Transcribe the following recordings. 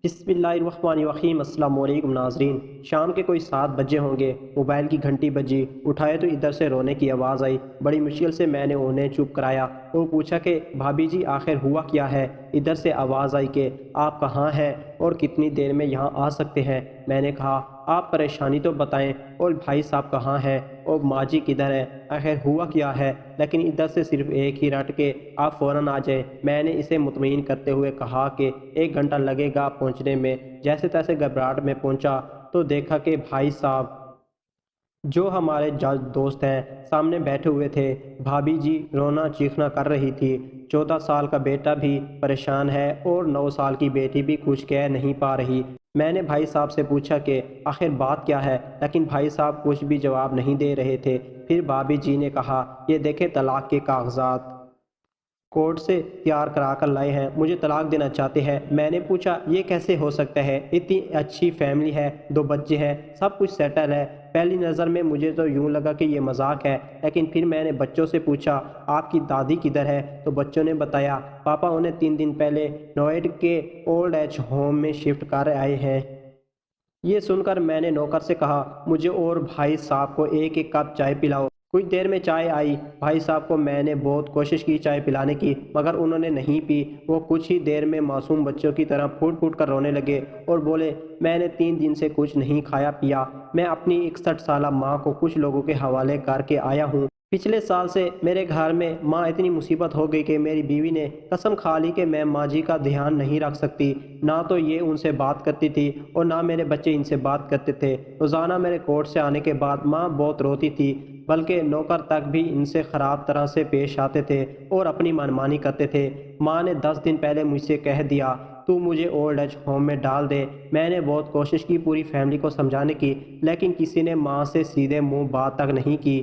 بسم اللہ الرحمن الرحیم۔ السلام علیکم ناظرین، شام کے کوئی 7 بجے ہوں گے، موبائل کی گھنٹی بجی، اٹھائے تو ادھر سے رونے کی آواز آئی۔ بڑی مشکل سے میں نے انہیں چپ کرایا اور پوچھا کہ بھابھی جی آخر ہوا کیا ہے؟ ادھر سے آواز آئی کہ آپ کہاں ہیں اور کتنی دیر میں یہاں آ سکتے ہیں؟ میں نے کہا آپ پریشانی تو بتائیں، اور بھائی صاحب کہاں ہیں اور ماں جی کدھر ہے؟ آخر ہوا کیا ہے؟ لیکن ادھر سے صرف ایک ہی رٹ کے آپ فوراً آ جائیں۔ میں نے اسے مطمئن کرتے ہوئے کہا کہ 1 گھنٹہ لگے گا پہنچنے میں۔ جیسے تیسے گھبراہٹ میں پہنچا تو دیکھا کہ بھائی صاحب جو ہمارے جج دوست ہیں سامنے بیٹھے ہوئے تھے۔ بھابھی جی رونا چیخنا کر رہی تھی۔ 14 سال کا بیٹا بھی پریشان ہے اور 9 سال کی بیٹی بھی کچھ کہہ نہیں پا رہی۔ میں نے بھائی صاحب سے پوچھا کہ آخر بات کیا ہے، لیکن بھائی صاحب کچھ بھی جواب نہیں دے رہے تھے۔ پھر بھابھی جی نے کہا یہ دیکھیں طلاق کے کاغذات کورٹ سے تیار کرا کر لائے ہیں، مجھے طلاق دینا چاہتے ہیں۔ میں نے پوچھا یہ کیسے ہو سکتا ہے؟ اتنی اچھی فیملی ہے، 2 بچے ہیں، سب کچھ سیٹل ہے۔ پہلی نظر میں مجھے تو یوں لگا کہ یہ مذاق ہے، لیکن پھر میں نے بچوں سے پوچھا آپ کی دادی کدھر ہے؟ تو بچوں نے بتایا پاپا انہیں 3 دن پہلے نوئیڈا کے اولڈ ایج ہوم میں شفٹ کر آئے ہیں۔ یہ سن کر میں نے نوکر سے کہا مجھے اور بھائی صاحب کو ایک ایک کپ چائے پلاؤ۔ کچھ دیر میں چائے آئی۔ بھائی صاحب کو میں نے بہت کوشش کی چائے پلانے کی، مگر انہوں نے نہیں پی۔ وہ کچھ ہی دیر میں معصوم بچوں کی طرح پھوٹ پھوٹ کر رونے لگے اور بولے میں نے 3 دن سے کچھ نہیں کھایا پیا۔ میں اپنی 61 سالہ ماں کو کچھ لوگوں کے حوالے کر کے آیا ہوں۔ پچھلے سال سے میرے گھر میں ماں اتنی مصیبت ہو گئی کہ میری بیوی نے قسم کھا لی کہ میں ماں جی کا دھیان نہیں رکھ سکتی۔ نہ تو یہ ان سے بات کرتی تھی اور نہ میرے بچے ان سے بات کرتے تھے۔ روزانہ میرے کورٹ سے آنے کے بعد ماں بہت روتی تھی، بلکہ نوکر تک بھی ان سے خراب طرح سے پیش آتے تھے اور اپنی منمانی کرتے تھے۔ ماں نے 10 دن پہلے مجھ سے کہہ دیا تو مجھے اولڈ ایج ہوم میں ڈال دے۔ میں نے بہت کوشش کی پوری فیملی کو سمجھانے کی، لیکن کسی نے ماں سے سیدھے منہ بات تک نہیں کی۔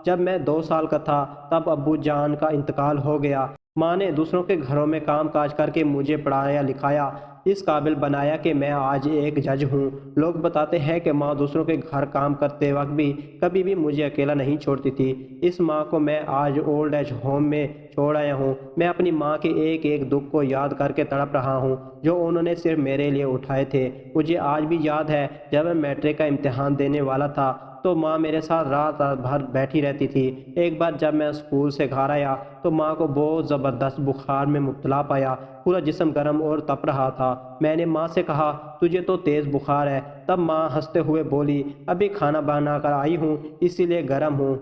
جب میں 2 سال کا تھا تب ابو جان کا انتقال ہو گیا۔ ماں نے دوسروں کے گھروں میں کام کاج کر کے مجھے پڑھایا لکھایا، اس قابل بنایا کہ میں آج ایک جج ہوں۔ لوگ بتاتے ہیں کہ ماں دوسروں کے گھر کام کرتے وقت بھی کبھی بھی مجھے اکیلا نہیں چھوڑتی تھی۔ اس ماں کو میں آج اولڈ ایج ہوم میں چھوڑ آیا ہوں۔ میں اپنی ماں کے ایک ایک دکھ کو یاد کر کے تڑپ رہا ہوں جو انہوں نے صرف میرے لیے اٹھائے تھے۔ مجھے آج بھی یاد ہے جب میں میٹرک کا امتحان دینے والا تھا تو ماں میرے ساتھ رات بھر بیٹھی رہتی تھی۔ ایک بار جب میں اسکول سے گھر آیا تو ماں کو بہت زبردست بخار میں مبتلا پایا، پورا جسم گرم اور تپ رہا تھا۔ میں نے ماں سے کہا تجھے تو تیز بخار ہے، تب ماں ہنستے ہوئے بولی ابھی کھانا بنا کر آئی ہوں اسی لیے گرم ہوں۔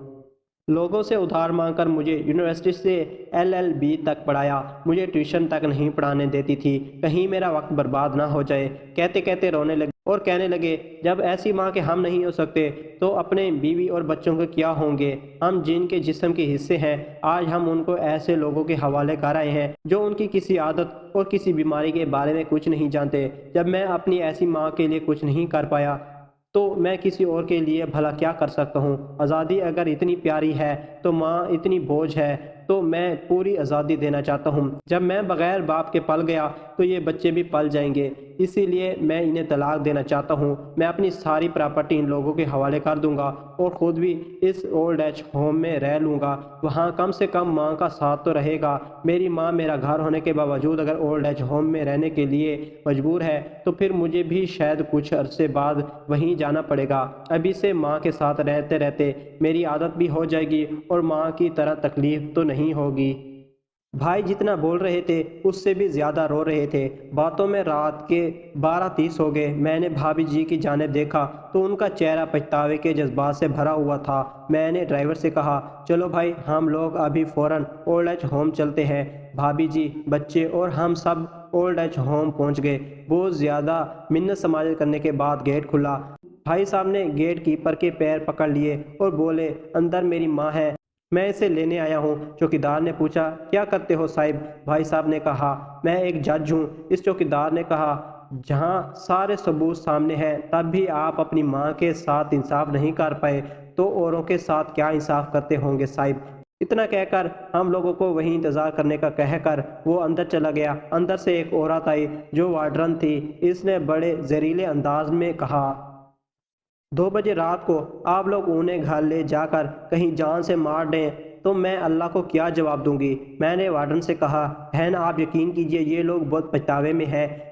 لوگوں سے ادھار مانگ کر مجھے یونیورسٹی سے LLB تک پڑھایا، مجھے ٹیوشن تک نہیں پڑھانے دیتی تھی کہیں میرا وقت برباد نہ ہو جائے۔ کہتے کہتے رونے لگے اور کہنے لگے جب ایسی ماں کے ہم نہیں ہو سکتے تو اپنے بیوی اور بچوں کے کیا ہوں گے؟ ہم جن کے جسم کے حصے ہیں آج ہم ان کو ایسے لوگوں کے حوالے کر رہے ہیں جو ان کی کسی عادت اور کسی بیماری کے بارے میں کچھ نہیں جانتے۔ جب میں اپنی ایسی ماں کے لیے کچھ نہیں کر پایا تو میں کسی اور کے لیے بھلا کیا کر سکتا ہوں؟ آزادی اگر اتنی پیاری ہے تو ماں اتنی بوجھ ہے تو میں پوری آزادی دینا چاہتا ہوں۔ جب میں بغیر باپ کے پل گیا تو یہ بچے بھی پل جائیں گے، اسی لیے میں انہیں طلاق دینا چاہتا ہوں۔ میں اپنی ساری پراپرٹی ان لوگوں کے حوالے کر دوں گا اور خود بھی اس اولڈ ایج ہوم میں رہ لوں گا، وہاں کم سے کم ماں کا ساتھ تو رہے گا۔ میری ماں میرا گھر ہونے کے باوجود اگر اولڈ ایج ہوم میں رہنے کے لیے مجبور ہے تو پھر مجھے بھی شاید کچھ عرصے بعد وہیں جانا پڑے گا۔ ابھی سے ماں کے ساتھ رہتے رہتے میری عادت بھی ہو جائے گی اور ماں کی طرح تکلیف تو نہیں ہوگی۔ بھائی جتنا بول رہے تھے اس سے بھی زیادہ رو رہے تھے۔ باتوں میں رات کے 12:30 ہو گئے۔ میں نے بھابھی جی کی جانب دیکھا تو ان کا چہرہ پچھتاوے کے جذبات سے بھرا ہوا تھا۔ میں نے ڈرائیور سے کہا چلو بھائی ہم لوگ ابھی فوراً اولڈ ایج ہوم چلتے ہیں۔ بھابھی جی، بچے اور ہم سب اولڈ ایج ہوم پہنچ گئے۔ بہت زیادہ منت سماجت کرنے کے بعد گیٹ کھلا۔ بھائی صاحب نے گیٹ کیپر کے پیر پکڑ لیے اور بولے اندر میری ماں ہے، میں اسے لینے آیا ہوں۔ چوکیدار نے پوچھا کیا کرتے ہو صاحب؟ بھائی صاحب نے کہا میں ایک جج ہوں۔ اس چوکیدار نے کہا جہاں سارے ثبوت سامنے ہیں تب بھی آپ اپنی ماں کے ساتھ انصاف نہیں کر پائے تو اوروں کے ساتھ کیا انصاف کرتے ہوں گے صاحب؟ اتنا کہہ کر ہم لوگوں کو وہیں انتظار کرنے کا کہہ کر وہ اندر چلا گیا۔ اندر سے ایک عورت آئی جو وارڈن تھی۔ اس نے بڑے زہریلے انداز میں کہا 2 بجے رات کو آپ لوگ انہیں گھر لے جا کر کہیں جان سے مار دیں تو میں اللہ کو کیا جواب دوں گی؟ میں نے وارڈن سے کہا بہن آپ یقین کیجئے یہ لوگ بہت پچھتاوے میں ہیں،